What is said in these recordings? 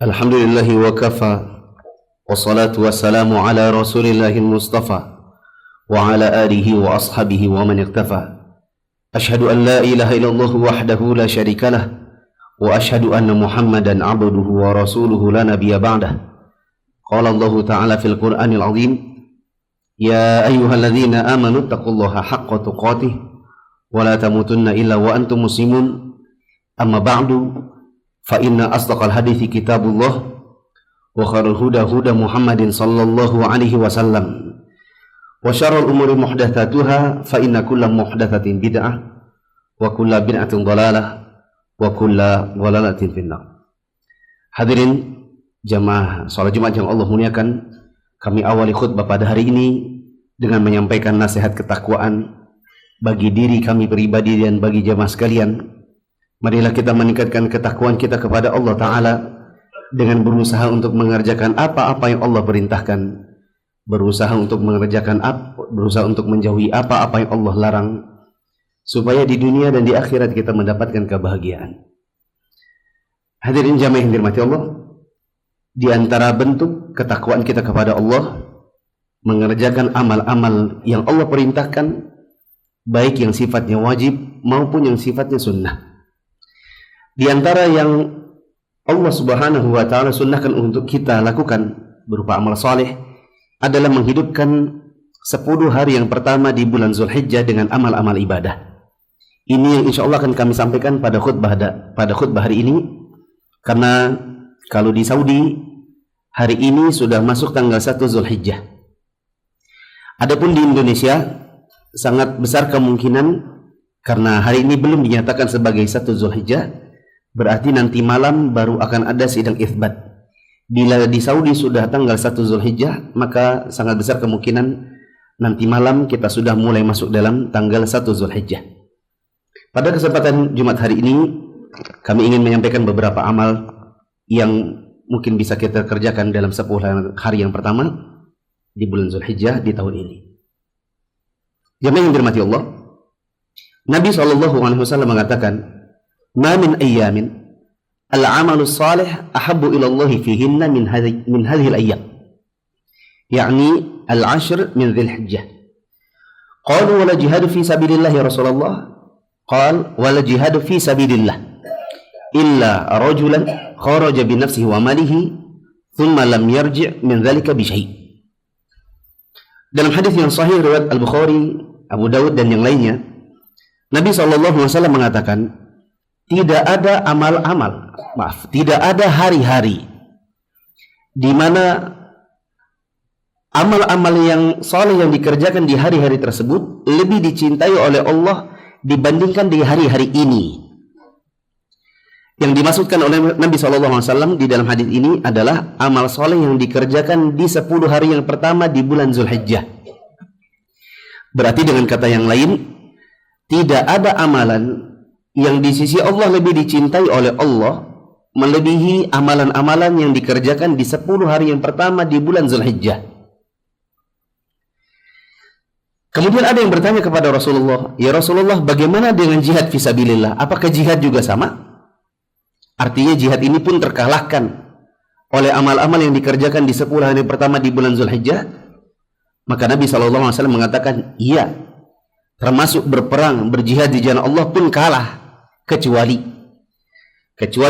Alhamdulillahi wa kafa wassalatu wassalamu ala rasulillahil mustafa wa ala alihi wa ashabihi wa man iktafa. Ashhadu an la ilaha illallah wahdahu la syarika lah wa ashhadu anna Muhammadan abduhu wa rasuluhu la nabiyya ba'dah. Qala Allah ta'ala fil Qur'anil azim, ya ayyuhalladzina amanu taqullaha haqqa tuqatih wa la tamutunna illa wa antum muslimun. Amma ba'du, fa inna asdaqal hadithi kitabullah wa khairul huda huda Muhammadin sallallahu alaihi wasallam wa syarrul umuri muhdatsatuha fa inna kulla muhdatsatin bid'ah wa kulla bid'atin dhalalah wa kulla dhalalatin finnar. Hadirin jamaah salat Jumat yang Allah muliakan, kami awali khutbah pada hari ini dengan menyampaikan nasihat ketakwaan bagi diri kami pribadi dan bagi jamaah sekalian. Marilah kita meningkatkan ketakwaan kita kepada Allah Ta'ala dengan berusaha untuk mengerjakan apa-apa yang Allah perintahkan, berusaha untuk menjauhi apa-apa yang Allah larang, supaya di dunia dan di akhirat kita mendapatkan kebahagiaan. Hadirin jamaah yang dirahmati Allah, di antara bentuk ketakwaan kita kepada Allah, mengerjakan amal-amal yang Allah perintahkan, baik yang sifatnya wajib maupun yang sifatnya sunnah. Di antara yang Allah Subhanahu wa ta'ala sunnahkan untuk kita lakukan berupa amal saleh adalah menghidupkan 10 hari yang pertama di bulan Zulhijjah dengan amal-amal ibadah. Ini yang insya Allah akan kami sampaikan pada khutbah hari ini, karena kalau di Saudi hari ini sudah masuk tanggal 1 Zulhijjah. Adapun di Indonesia sangat besar kemungkinan, karena hari ini belum dinyatakan sebagai 1 Zulhijjah, berarti nanti malam baru akan ada sidang itsbat. Bila di Saudi sudah tanggal 1 Zulhijjah, maka sangat besar kemungkinan nanti malam kita sudah mulai masuk dalam tanggal 1 Zulhijjah. Pada kesempatan Jumat hari ini, kami ingin menyampaikan beberapa amal yang mungkin bisa kita kerjakan dalam 10 hari yang pertama di bulan Zulhijjah di tahun ini. Jemaah yang dirahmati Allah, Nabi SAW mengatakan, ma min ayyamin al-amalu salih ahabbu ila Allah fihinna min hadhihi al-ayyam, yani al-ashr min dhil hijjah. Qalu wala jihadu fi sabilillah ya Rasulullah? Qal wala jihadu fi sabilillah illa rajulan kharaja bi nafsihi wa malihi thumma lam yarji' min dhalika bi syai'. Dalam hadis yang sahih riwayat Al-Bukhari, Abu Dawud dan yang lainnya, Nabi SAW mengatakan, tidak ada tidak ada hari-hari di mana amal-amal yang saleh yang dikerjakan di hari-hari tersebut lebih dicintai oleh Allah dibandingkan di hari-hari ini. Yang dimaksudkan oleh Nabi SAW di dalam hadis ini adalah amal saleh yang dikerjakan di 10 hari yang pertama di bulan Zulhijjah. Berarti dengan kata yang lain, tidak ada amalan yang di sisi Allah lebih dicintai oleh Allah melebihi amalan-amalan yang dikerjakan di 10 hari yang pertama di bulan Zulhijjah. Kemudian ada yang bertanya kepada Rasulullah, ya Rasulullah, bagaimana dengan jihad fisabilillah? Apakah jihad juga sama? Artinya jihad ini pun terkalahkan oleh amal-amal yang dikerjakan di 10 hari pertama di bulan Zulhijjah? Maka Nabi SAW mengatakan, iya, termasuk berperang, berjihad di jalan Allah pun kalah, kecuali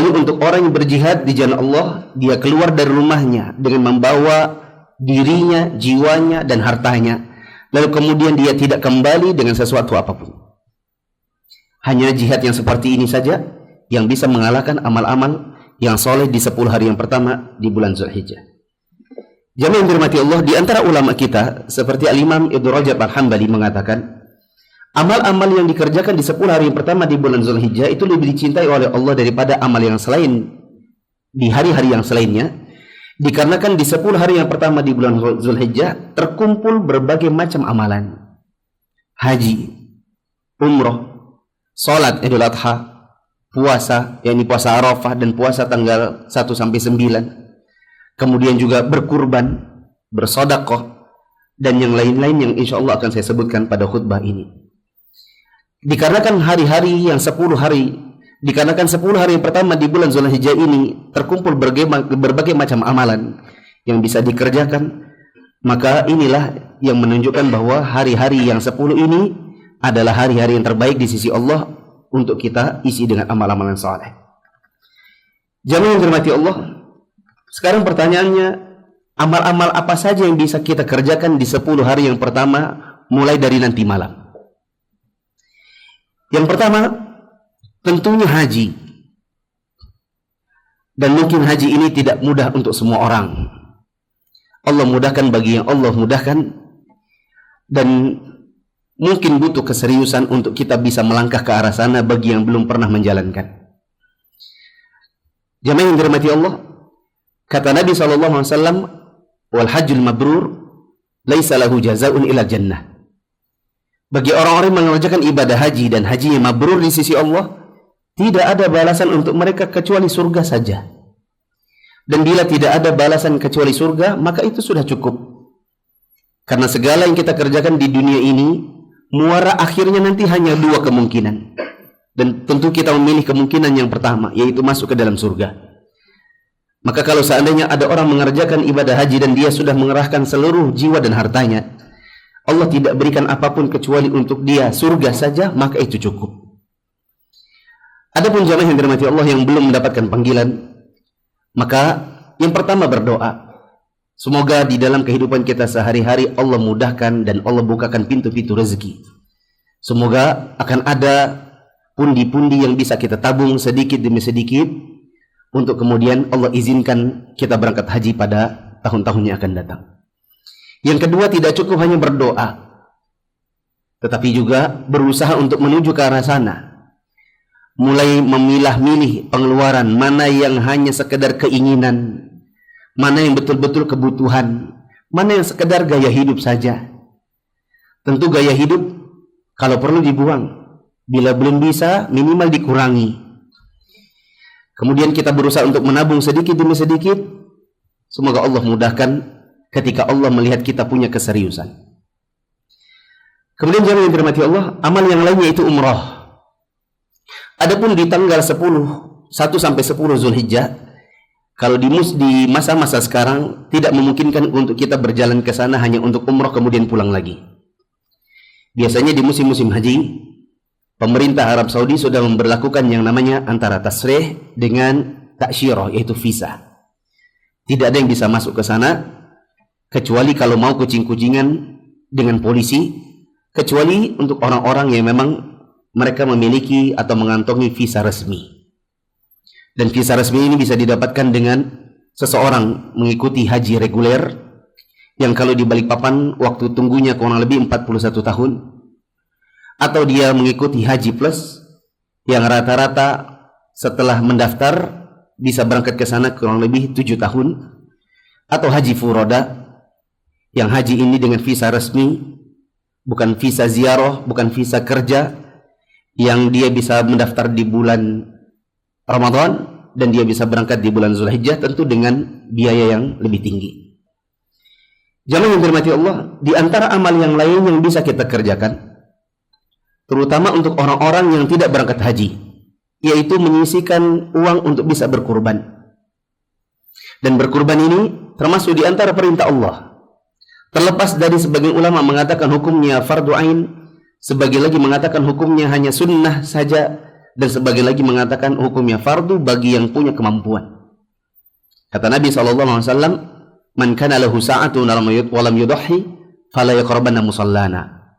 untuk orang yang berjihad di jalan Allah, dia keluar dari rumahnya dengan membawa dirinya, jiwanya, dan hartanya, lalu kemudian dia tidak kembali dengan sesuatu apapun. Hanya jihad yang seperti ini saja yang bisa mengalahkan amal-amal yang soleh di 10 hari yang pertama di bulan Zulhijjah. Jamaah yang dirahmati Allah, di antara ulama kita seperti Al-Imam Ibnu Rajab Al-Hambali mengatakan, amal-amal yang dikerjakan di 10 hari yang pertama di bulan Zulhijjah itu lebih dicintai oleh Allah daripada amal yang selain di hari-hari yang selainnya, dikarenakan di 10 hari yang pertama di bulan Zulhijjah terkumpul berbagai macam amalan. Haji, umroh, salat Idul Adha, puasa, yakni puasa Arafah dan puasa tanggal 1 sampai 9. Kemudian juga berkurban, bersedekah dan yang lain-lain yang insya Allah akan saya sebutkan pada khutbah ini. Dikarenakan hari-hari yang 10 hari Dikarenakan 10 hari yang pertama di bulan Zulhijjah ini terkumpul berbagai macam amalan yang bisa dikerjakan, maka inilah yang menunjukkan bahwa hari-hari yang 10 ini adalah hari-hari yang terbaik di sisi Allah untuk kita isi dengan amal-amalan saleh. Jamaah yang dirahmati Allah, sekarang pertanyaannya, amal-amal apa saja yang bisa kita kerjakan di 10 hari yang pertama mulai dari nanti malam? Yang pertama, tentunya haji. Dan mungkin haji ini tidak mudah untuk semua orang. Allah mudahkan bagi yang Allah mudahkan, dan mungkin butuh keseriusan untuk kita bisa melangkah ke arah sana bagi yang belum pernah menjalankan. Jamaah yang dirahmati Allah, kata Nabi SAW, wal hajjul mabrur laisa lahu jazaa'un ila jannah. Bagi orang-orang yang mengerjakan ibadah haji dan hajinya mabrur di sisi Allah, tidak ada balasan untuk mereka kecuali surga saja. Dan bila tidak ada balasan kecuali surga, maka itu sudah cukup. Karena segala yang kita kerjakan di dunia ini, muara akhirnya nanti hanya 2 kemungkinan. Dan tentu kita memilih kemungkinan yang pertama, yaitu masuk ke dalam surga. Maka kalau seandainya ada orang mengerjakan ibadah haji dan dia sudah mengerahkan seluruh jiwa dan hartanya, Allah tidak berikan apapun kecuali untuk dia surga saja, maka itu cukup. Adapun jamaah yang dirahmati Allah yang belum mendapatkan panggilan, maka yang pertama berdoa. Semoga di dalam kehidupan kita sehari-hari Allah mudahkan dan Allah bukakan pintu-pintu rezeki. Semoga akan ada pundi-pundi yang bisa kita tabung sedikit demi sedikit untuk kemudian Allah izinkan kita berangkat haji pada tahun-tahun yang akan datang. Yang kedua, tidak cukup hanya berdoa, tetapi juga berusaha untuk menuju ke arah sana. Mulai memilah-milih pengeluaran, mana yang hanya sekedar keinginan, mana yang betul-betul kebutuhan, mana yang sekedar gaya hidup saja. Tentu gaya hidup kalau perlu dibuang, bila belum bisa minimal dikurangi. Kemudian kita berusaha untuk menabung sedikit demi sedikit. Semoga Allah mudahkan ketika Allah melihat kita punya keseriusan. Kemudian jamaah yang dirahmati Allah, amal yang lainnya itu umrah. Adapun di tanggal 1 sampai 10 Zulhijjah, kalau di masa-masa sekarang tidak memungkinkan untuk kita berjalan ke sana hanya untuk umrah kemudian pulang lagi. Biasanya di musim-musim haji, pemerintah Arab Saudi sudah memberlakukan yang namanya antara tasrih dengan ta'syirah, yaitu visa. Tidak ada yang bisa masuk ke sana kecuali kalau mau kucing-kucingan dengan polisi, kecuali untuk orang-orang yang memang mereka memiliki atau mengantongi visa resmi. Dan visa resmi ini bisa didapatkan dengan seseorang mengikuti haji reguler yang kalau di Balikpapan waktu tunggunya kurang lebih 41 tahun, atau dia mengikuti haji plus yang rata-rata setelah mendaftar bisa berangkat ke sana kurang lebih 7 tahun, atau haji furoda yang haji ini dengan visa resmi, bukan visa ziarah, bukan visa kerja, yang dia bisa mendaftar di bulan Ramadan dan dia bisa berangkat di bulan Zulhijjah, tentu dengan biaya yang lebih tinggi. Jamaah yang dirahmati Allah, di antara amal yang lain yang bisa kita kerjakan, terutama untuk orang-orang yang tidak berangkat haji, yaitu menyisihkan uang untuk bisa berkurban. Dan berkurban ini termasuk di antara perintah Allah. Terlepas dari sebagian ulama mengatakan hukumnya fardu ain, sebagian lagi mengatakan hukumnya hanya sunnah saja, dan sebagian lagi mengatakan hukumnya fardu bagi yang punya kemampuan. Kata Nabi SAW, man kana lahu sa'atun walam yudhi fala yaqrabanna musallana.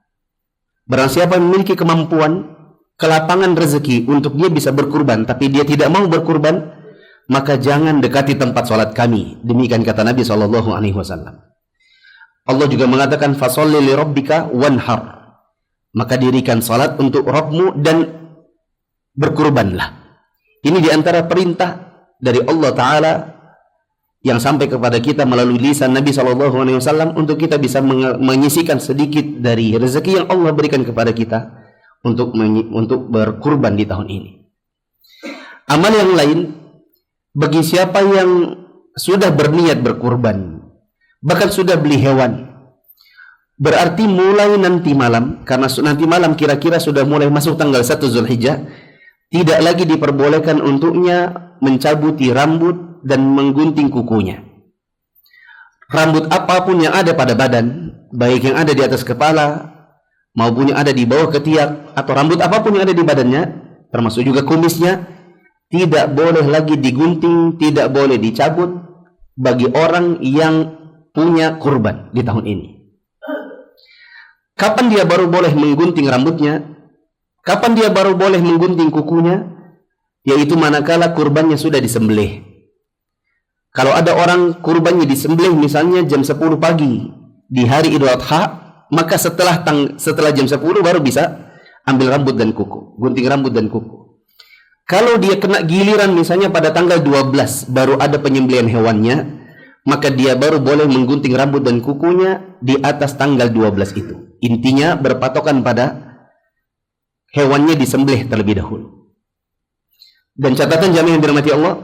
Barang siapa yang memiliki kemampuan, kelapangan rezeki untuk dia bisa berkurban, tapi dia tidak mau berkurban, maka jangan dekati tempat salat kami. Demikian kata Nabi SAW. Allah juga mengatakan fasolli li rabbika wanhar. Maka dirikan salat untuk Rabbmu dan berkurbanlah. Ini diantara perintah dari Allah Ta'ala yang sampai kepada kita melalui lisan Nabi SAW untuk kita bisa menyisihkan sedikit dari rezeki yang Allah berikan kepada kita untuk berkurban di tahun ini. Amal yang lain, bagi siapa yang sudah berniat berkurban, bahkan sudah beli hewan, berarti mulai nanti malam, karena nanti malam kira-kira sudah mulai masuk tanggal 1 Zulhijjah, tidak lagi diperbolehkan untuknya mencabuti rambut dan menggunting kukunya. Rambut apapun yang ada pada badan, baik yang ada di atas kepala maupun yang ada di bawah ketiak, atau rambut apapun yang ada di badannya, termasuk juga kumisnya, tidak boleh lagi digunting, tidak boleh dicabut bagi orang yang punya kurban di tahun ini. Kapan dia baru boleh menggunting rambutnya? Kapan dia baru boleh menggunting kukunya? Yaitu manakala kurbannya sudah disembelih. Kalau ada orang kurbannya disembelih misalnya jam 10 pagi di hari Idul Adha, maka setelah jam 10 baru bisa ambil rambut dan kuku, gunting rambut dan kuku. Kalau dia kena giliran misalnya pada tanggal 12 baru ada penyembelihan hewannya, maka dia baru boleh menggunting rambut dan kukunya di atas tanggal 12 itu. Intinya berpatokan pada hewannya disembelih terlebih dahulu. Dan catatan jamaah yang dirahmati Allah,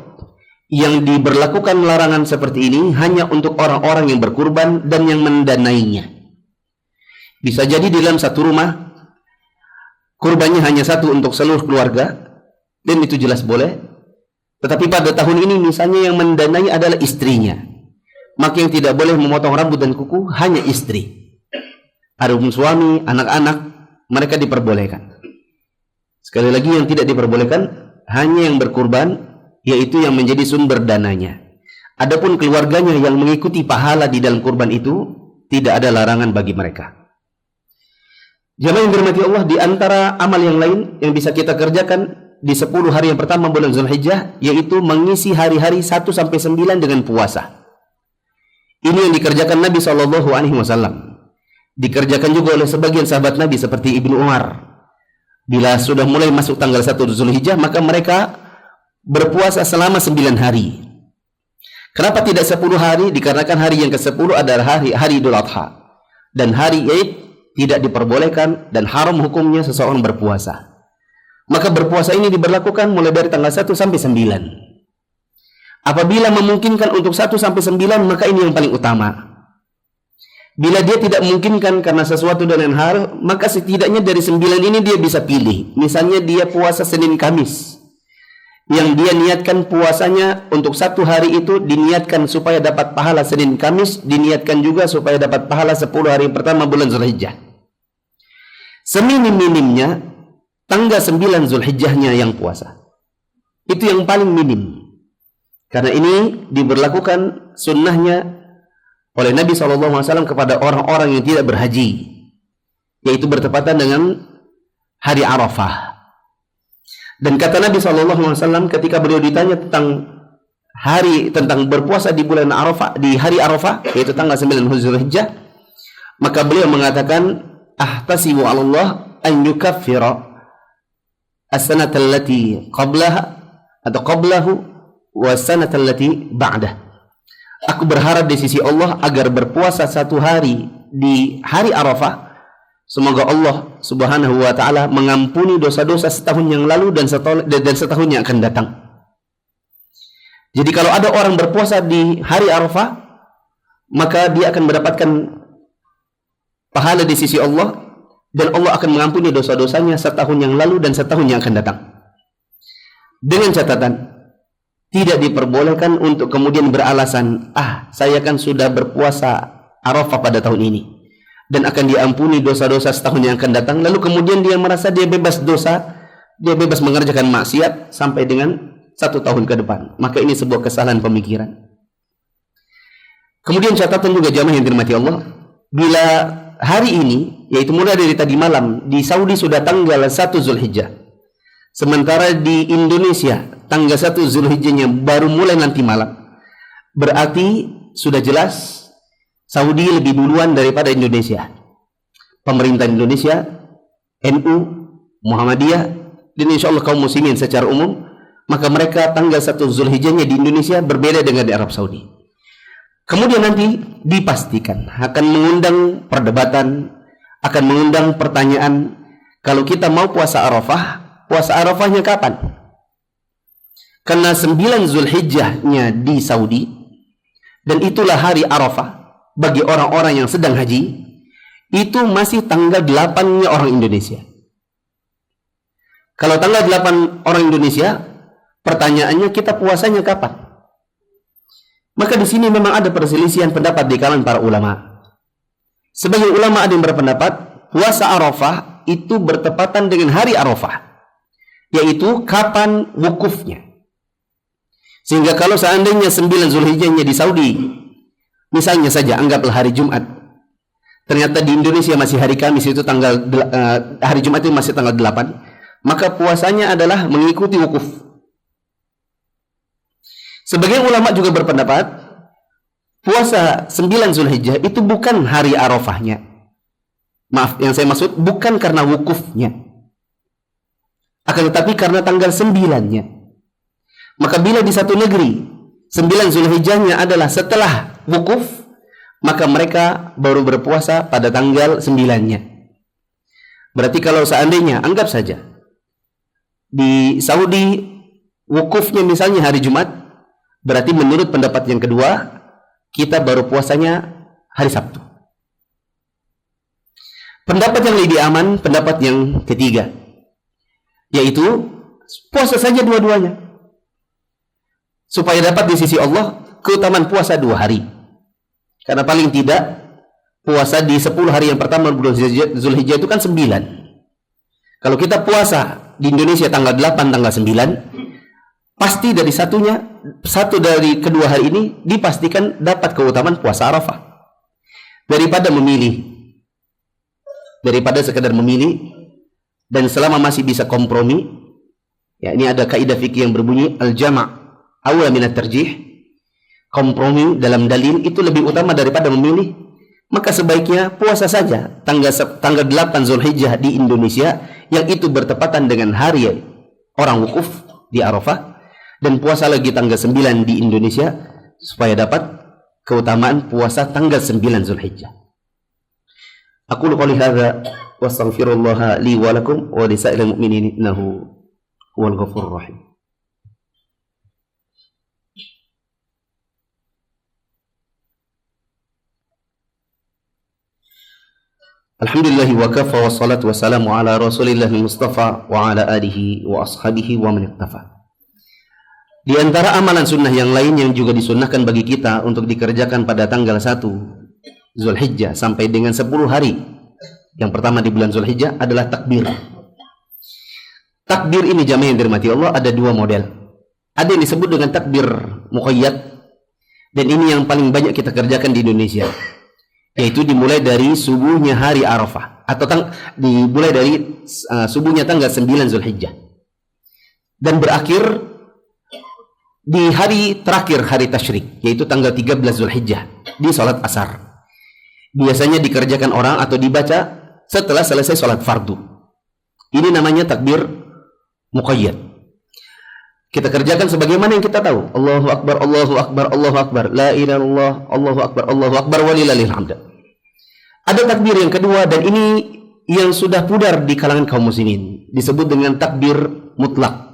yang diberlakukan larangan seperti ini hanya untuk orang-orang yang berkurban dan yang mendanainya. Bisa jadi di dalam satu rumah kurbannya hanya satu untuk seluruh keluarga, dan itu jelas boleh. Tetapi pada tahun ini misalnya yang mendanai adalah istrinya, maka yang tidak boleh memotong rambut dan kuku hanya istri. Adapun suami, anak-anak, mereka diperbolehkan. Sekali lagi, yang tidak diperbolehkan hanya yang berkurban, yaitu yang menjadi sumber dananya. Adapun keluarganya yang mengikuti pahala di dalam kurban itu, tidak ada larangan bagi mereka. Jamaah yang dirahmati Allah, di antara amal yang lain yang bisa kita kerjakan di 10 hari yang pertama bulan Zulhijjah, yaitu mengisi hari-hari 1 sampai 9 dengan puasa. Ini yang dikerjakan Nabi SAW. Dikerjakan juga oleh sebagian sahabat Nabi seperti Ibnu Umar. Bila sudah mulai masuk tanggal 1 Zulhijjah, maka mereka berpuasa selama 9 hari. Kenapa tidak 10 hari? Dikarenakan hari yang ke-10 adalah hari Idul Adha. Dan hari Id tidak diperbolehkan dan haram hukumnya seseorang berpuasa. Maka berpuasa ini diberlakukan mulai dari tanggal 1 sampai 9. Apabila memungkinkan untuk 1 sampai 9, maka ini yang paling utama. Bila dia tidak memungkinkan karena sesuatu dan lain hal, maka setidaknya dari 9 ini dia bisa pilih. Misalnya dia puasa Senin Kamis, yang dia niatkan puasanya untuk 1 hari itu diniatkan supaya dapat pahala Senin Kamis, diniatkan juga supaya dapat pahala 10 hari pertama bulan Zulhijjah. Seminim-minimnya tanggal 9 Zulhijjahnya yang puasa. Itu yang paling minim. Karena ini diberlakukan sunnahnya oleh Nabi SAW kepada orang-orang yang tidak berhaji, yaitu bertepatan dengan hari Arafah. Dan kata Nabi SAW ketika beliau ditanya tentang berpuasa di bulan Arafah, di hari Arafah, yaitu tanggal 9 Zulhijjah, maka beliau mengatakan, ahtasibu 'ala Allah an yukaffira as-sanata allati qablaha atau qablahu wa as-sanata allati ba'dah. Aku berharap di sisi Allah agar berpuasa 1 hari di hari Arafah, semoga Allah Subhanahu wa ta'ala mengampuni dosa-dosa setahun yang lalu dan setahun yang akan datang. Jadi kalau ada orang berpuasa di hari Arafah, maka dia akan mendapatkan pahala di sisi Allah, dan Allah akan mengampuni dosa-dosanya setahun yang lalu dan setahun yang akan datang. Dengan catatan, tidak diperbolehkan untuk kemudian beralasan, saya kan sudah berpuasa Arafah pada tahun ini dan akan diampuni dosa-dosa setahun yang akan datang, lalu kemudian dia merasa dia bebas dosa, dia bebas mengerjakan maksiat sampai dengan 1 tahun ke depan. Maka ini sebuah kesalahan pemikiran. Kemudian catatan juga jamaah yang dirahmati Allah, bila hari ini, yaitu mulai dari tadi malam, di Saudi sudah tanggal 1 Zulhijjah, sementara di Indonesia tanggal 1 Zulhijjahnya baru mulai nanti malam, berarti sudah jelas Saudi lebih duluan daripada Indonesia. Pemerintah Indonesia, NU, Muhammadiyah, dan insya Allah kaum muslimin secara umum, maka mereka tanggal 1 Zulhijjahnya di Indonesia berbeda dengan di Arab Saudi. Kemudian nanti dipastikan akan mengundang perdebatan, akan mengundang pertanyaan, kalau kita mau puasa Arafahnya kapan? Karena 9 Zulhijjahnya di Saudi, dan itulah hari Arafah bagi orang-orang yang sedang haji, itu masih tanggal 8-nya orang Indonesia. Kalau tanggal 8 orang Indonesia, pertanyaannya kita puasanya kapan? Maka di sini memang ada perselisihan pendapat di kalangan para ulama. Sebagian ulama ada yang berpendapat puasa Arafah itu bertepatan dengan hari Arafah, yaitu kapan wukufnya. Sehingga kalau seandainya 9 Zulhijjahnya di Saudi, misalnya saja anggaplah hari Jumat, ternyata di Indonesia masih hari Kamis, itu hari Jumat itu masih tanggal 8, maka puasanya adalah mengikuti wukuf. Sebagian ulama juga berpendapat puasa 9 Zulhijjah itu bukan hari Arafahnya. Maaf, yang saya maksud bukan karena wukufnya, akan tetapi karena tanggal 9-nya. Maka bila di satu negeri 9 Zulhijjahnya adalah setelah wukuf, maka mereka baru berpuasa pada tanggal 9-nya. Berarti kalau seandainya, anggap saja di Saudi wukufnya misalnya hari Jumat, berarti menurut pendapat yang kedua kita baru puasanya hari Sabtu. Pendapat yang lebih aman, pendapat yang ketiga, yaitu puasa saja dua-duanya, supaya dapat di sisi Allah keutamaan puasa 2 hari. Karena paling tidak puasa di 10 hari yang pertama bulan Zulhijjah itu kan 9. Kalau kita puasa di Indonesia tanggal 8, tanggal 9, pasti dari satu dari kedua hari ini dipastikan dapat keutamaan puasa Arafah. Daripada sekedar memilih, dan selama masih bisa kompromi, ya, ini ada kaidah fikih yang berbunyi al-jama' awla minat tarjih, kompromi dalam dalil itu lebih utama daripada memilih. Maka sebaiknya puasa saja tanggal 8 Zulhijjah di Indonesia, yang itu bertepatan dengan hari orang wukuf di Arafah, dan puasa lagi tanggal 9 di Indonesia supaya dapat keutamaan puasa tanggal 9 Zulhijjah. Aku qouli hadza wa astaghfirullah li wa lakum wa lisa'il mu'minin innahu huwal ghafurur rahim. Alhamdulillah wa kafa wa salatu wa salamu ala rasulillah mustafa wa ala alihi wa ashabihi wa man iqtafa. Di antara amalan sunnah yang lain yang juga disunnahkan bagi kita untuk dikerjakan pada tanggal 1 Zulhijjah sampai dengan 10 hari yang pertama di bulan Zulhijjah adalah takbir. Takbir ini jamaah yang dirahmati Allah ada 2 model. Ada yang disebut dengan takbir muqayyad, dan ini yang paling banyak kita kerjakan di Indonesia, yaitu dimulai dari subuhnya hari Arafah, atau dimulai dari subuhnya tanggal 9 Zulhijjah dan berakhir di hari terakhir hari tasyrik, yaitu tanggal 13 Zulhijjah di salat asar. Biasanya dikerjakan orang atau dibaca setelah selesai salat fardu. Ini namanya takbir muqayyad. Kita kerjakan sebagaimana yang kita tahu. Allahu Akbar, Allahu Akbar, Allahu Akbar, la ilaha illallah, Allahu Akbar, walillahil hamd. Ada takbir yang kedua, dan ini yang sudah pudar di kalangan kaum muslimin, disebut dengan takbir mutlak.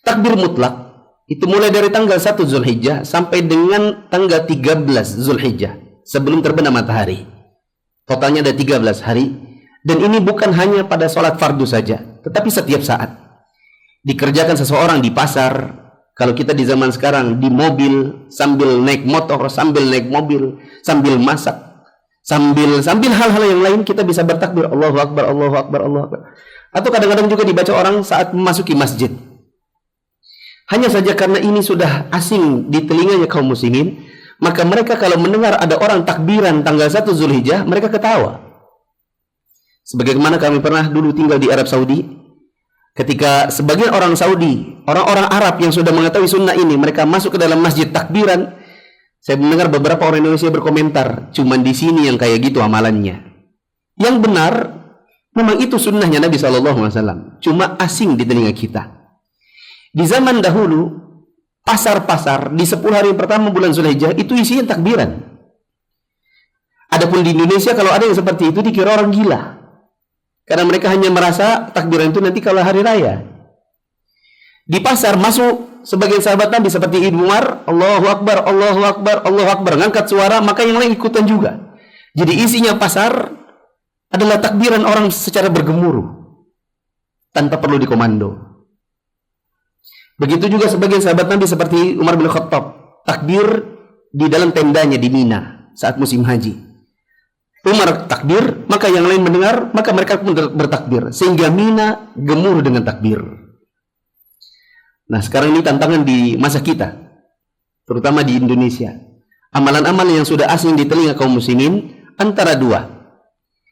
Takbir mutlak itu mulai dari tanggal 1 Zulhijjah sampai dengan tanggal 13 Zulhijjah sebelum terbenam matahari. Totalnya ada 13 hari, dan ini bukan hanya pada sholat fardu saja, tetapi setiap saat. Dikerjakan seseorang di pasar, kalau kita di zaman sekarang di mobil, sambil naik motor, sambil naik mobil, sambil masak, sambil hal-hal yang lain, kita bisa bertakbir Allahu Akbar, Allahu Akbar, Allahu Akbar. Atau kadang-kadang juga dibaca orang saat memasuki masjid. Hanya saja karena ini sudah asing di telinganya kaum muslimin, maka mereka kalau mendengar ada orang takbiran tanggal 1 Zulhijjah, mereka ketawa. Sebagaimana kami pernah dulu tinggal di Arab Saudi, ketika sebagian orang Saudi, orang-orang Arab yang sudah mengetahui sunnah ini, mereka masuk ke dalam masjid takbiran, saya mendengar beberapa orang Indonesia berkomentar, cuman di sini yang kayak gitu amalannya. Yang benar, memang itu sunnahnya Nabi SAW, cuma asing di telinga kita. Di zaman dahulu, pasar-pasar di 10 hari pertama bulan Zulhijjah itu isinya takbiran. Adapun di Indonesia, kalau ada yang seperti itu dikira orang gila, karena mereka hanya merasa takbiran itu nanti kalau hari raya. Di pasar masuk sebagian sahabat Nabi seperti Ibnu Umar, Allahu Akbar, Allahu Akbar, Allahu Akbar, ngangkat suara, maka yang lain ikutan juga. Jadi isinya pasar adalah takbiran orang secara bergemuruh. tanpa perlu dikomando. Begitu juga sebagian sahabat Nabi seperti Umar bin Khattab, takbir di dalam tendanya di Mina saat musim haji. Umar takbir, maka yang lain mendengar, maka mereka pun bertakbir, sehingga Mina gemuruh dengan takbir. Nah, sekarang ini tantangan di masa kita, terutama di Indonesia. Amalan-amalan yang sudah asing di telinga kaum muslimin, antara dua.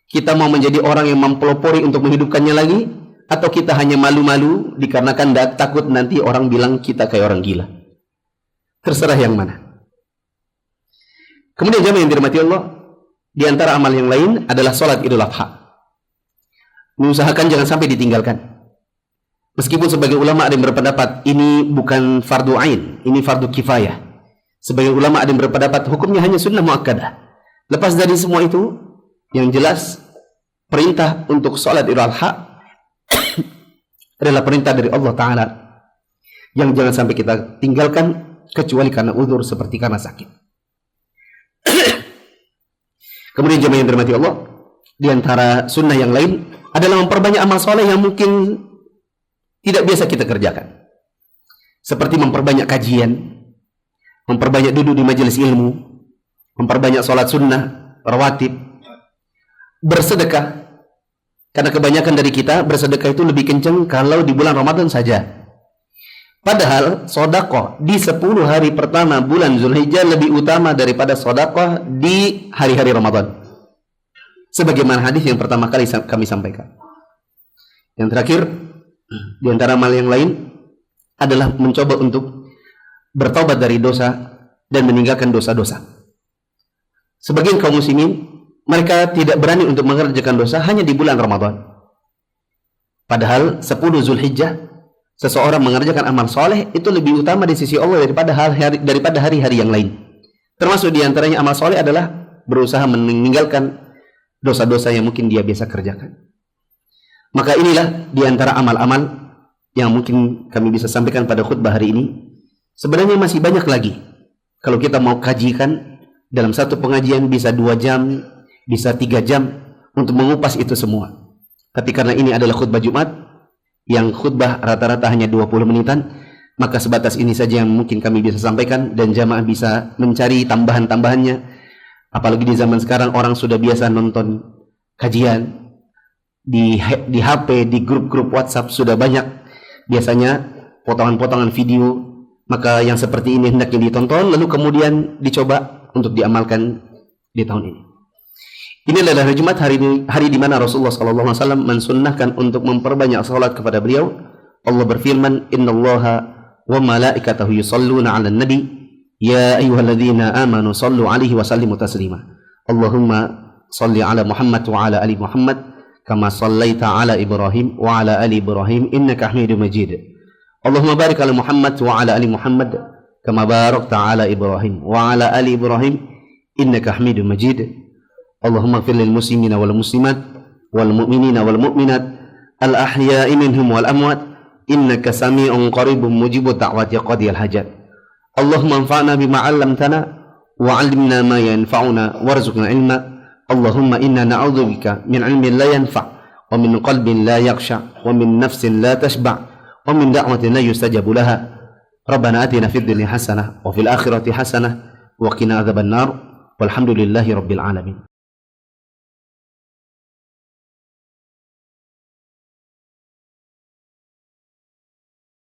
Kita mau menjadi orang yang mempelopori untuk menghidupkannya lagi, atau kita hanya malu-malu dikarenakan takut nanti orang bilang kita kayak orang gila. Terserah yang mana. Kemudian jamaah yang dirahmati Allah, di antara amal yang lain adalah sholat Idul Adha. Mengusahakan jangan sampai ditinggalkan. Meskipun sebagai ulama ada yang berpendapat ini bukan fardu ain, ini fardu kifayah. Sebagai ulama ada yang berpendapat hukumnya hanya sunnah muakkadah. Lepas dari semua itu, yang jelas perintah untuk sholat Idul Adha adalah perintah dari Allah Ta'ala yang jangan sampai kita tinggalkan kecuali karena uzur seperti karena sakit. Kemudian jemaah yang dirahmati Allah, di antara sunnah yang lain adalah memperbanyak amal soleh yang mungkin tidak biasa kita kerjakan. Seperti memperbanyak kajian, memperbanyak duduk di majelis ilmu, memperbanyak sholat sunnah, rawatib, bersedekah. Karena kebanyakan dari kita bersedekah itu lebih kencang kalau di bulan Ramadan saja. Padahal sodakoh di 10 hari pertama bulan Zulhijjah lebih utama daripada sodakoh di hari-hari Ramadan. Sebagaimana hadis yang pertama kali kami sampaikan. Yang terakhir, di antara amal yang lain adalah mencoba untuk bertaubat dari dosa dan meninggalkan dosa-dosa. Sebagian kaum muslimin, mereka tidak berani untuk mengerjakan dosa hanya di bulan Ramadan. Padahal 10 Zulhijjah seseorang mengerjakan amal soleh itu lebih utama di sisi Allah daripada hari-hari yang lain. Termasuk di antaranya amal soleh adalah berusaha meninggalkan dosa-dosa yang mungkin dia biasa kerjakan. Maka inilah di antara amal-amal yang mungkin kami bisa sampaikan pada khutbah hari ini. Sebenarnya masih banyak lagi. Kalau kita mau kajikan dalam satu pengajian bisa 2 jam, bisa 3 jam untuk mengupas itu semua. Tapi karena ini adalah khutbah Jumat yang khutbah rata-rata hanya 20 menitan, maka sebatas ini saja yang mungkin kami bisa sampaikan dan jamaah bisa mencari tambahan-tambahannya. Apalagi di zaman sekarang orang sudah biasa nonton kajian di HP, di grup-grup WhatsApp sudah banyak biasanya potongan-potongan video. Maka yang seperti ini hendaknya ditonton lalu kemudian dicoba untuk diamalkan di tahun ini. Ini adalah hari Jumat, hari di mana Rasulullah SAW mensunnahkan untuk memperbanyak salat kepada beliau. Allah berfirman, Innallaha wa malaikatahu yusalluna 'alan nabi ya ayyuhalladzina amanu sallu 'alaihi wa sallimu taslima. Allahumma salli 'ala Muhammad wa 'ala ali Muhammad kama sallaita 'ala Ibrahim wa 'ala ali Ibrahim innaka Hamidum Majid. Allahumma barik 'ala Muhammad wa 'ala ali Muhammad kama barakta 'ala Ibrahim wa 'ala ali Ibrahim innaka Hamidum Majid. Allahumma ighfir lil muslimina wal muslimat wal mu'minina wal mu'minat al ahya'i minhum wal amwat innaka sami'un qaribun mujibud da'wati qadiyal hajat. Allahumma anfa'na bima 'allamtana wa 'allimna ma yanfa'una warzuqna ilma. Allahumma inna na'udzubika min 'ilmin la yanfa' wa min qalbin la yakhsha wa min nafsin la tashba' wa min da'watin la yustajabu laha. Rabbana atina fid dunya hasanah wa fil akhirati hasanah wa qina adzabannar. Walhamdulillahi rabbil alamin.